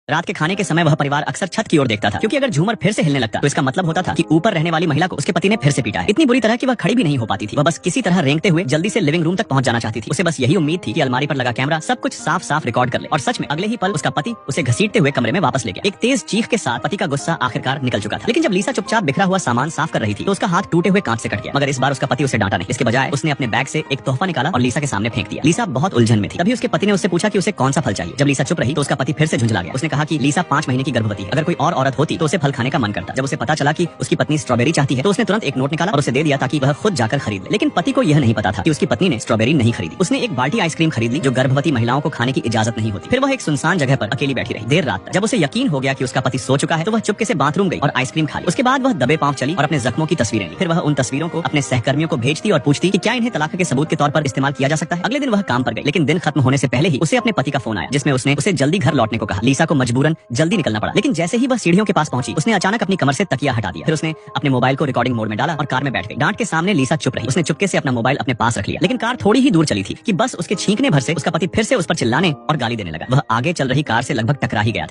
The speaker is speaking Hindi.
रात के खाने के समय वह परिवार अक्सर छत की ओर देखता था, क्योंकि अगर झूमर फिर से हिलने लगता तो इसका मतलब होता था कि ऊपर रहने वाली महिला को उसके पति ने फिर से पीटा है। इतनी बुरी तरह कि वह खड़ी भी नहीं हो पाती थी। वह बस किसी तरह रेंगते हुए जल्दी से लिविंग रूम तक पहुंच जाना चाहती थी। उसे बस यही उम्मीद थी कि अलमारी पर लगा कैमरा सब कुछ साफ साफ रिकॉर्ड कर ले। और सच में अगले ही पल उसका पति उसे घसीटते हुए कमरे में वापस ले गया। एक तेज चीख के साथ पति का गुस्सा आखिरकार निकल चुका था। लेकिन जब लीसा चुपचाप बिखरा हुआ सामान साफ कर रही थी तो उसका हाथ टूटे हुए कांच से कट गया। मगर इस बार उसका पति उसे डांटा नहीं। इसके बजाय उसने अपने बैग से एक तोहफा निकाला और लीसा के सामने फेंक दिया। लीसा बहुत उलझन में थी। तभी उसके पति ने उससे पूछा कि उसे कौन सा फल चाहिए। जब लीसा चुप रही तो उसका पति फिर से झुंझला गया। उसने कहा कि लीसा 5 महीने की गर्भवती है। अगर कोई और औरत होती तो उसे फल खाने का मन करता। जब उसे पता चला कि उसकी पत्नी स्ट्रॉबेरी चाहती है तो उसने तुरंत एक नोट निकाला और उसे दे दिया ताकि वह खुद जाकर खरीद ले। लेकिन पति को यह नहीं पता था कि उसकी पत्नी ने स्ट्रॉबेरी नहीं खरीदी। उसने एक बाल्टी आइसक्रीम खरीद ली जो गर्भवती महिलाओं को खाने की इजाजत नहीं होती। फिर वह एक सुनसान जगह पर अकेली बैठी रही देर रात तक। जब उसे यकीन हो गया कि उसका पति सो चुका है तो वह चुपके से बाथरूम गई और आइसक्रीम खा ली। उसके बाद वह दबे पांव चली और अपने जख्मों की तस्वीरें ली। फिर वह उन तस्वीरों को अपने सहकर्मियों को भेजती और पूछती कि क्या इन्हें तलाक के सबूत के तौर पर इस्तेमाल किया जा सकता है। अगले दिन वह काम पर गई, लेकिन दिन खत्म होने से पहले ही उसे अपने पति का फोन आया जिसमें उसने उसे जल्दी घर लौटने को कहा। लीसा को मजबूरन जल्दी निकलना पड़ा, लेकिन जैसे ही वह सीढ़ियों के पास पहुंची उसने अचानक अपनी कमर से तकिया हटा दिया। फिर उसने अपने मोबाइल को रिकॉर्डिंग मोड में डाला और कार में बैठ गई। डांट के सामने लीसा चुप रही। उसने चुपके से अपना मोबाइल अपने पास रख लिया, लेकिन कार थोड़ी ही दूर चली थी कि बस उसके छींकने भर से उसका पति फिर से उस पर चिल्लाने और गाली देने लगा। वह आगे चल रही कार से लगभग टकरा ही गया था।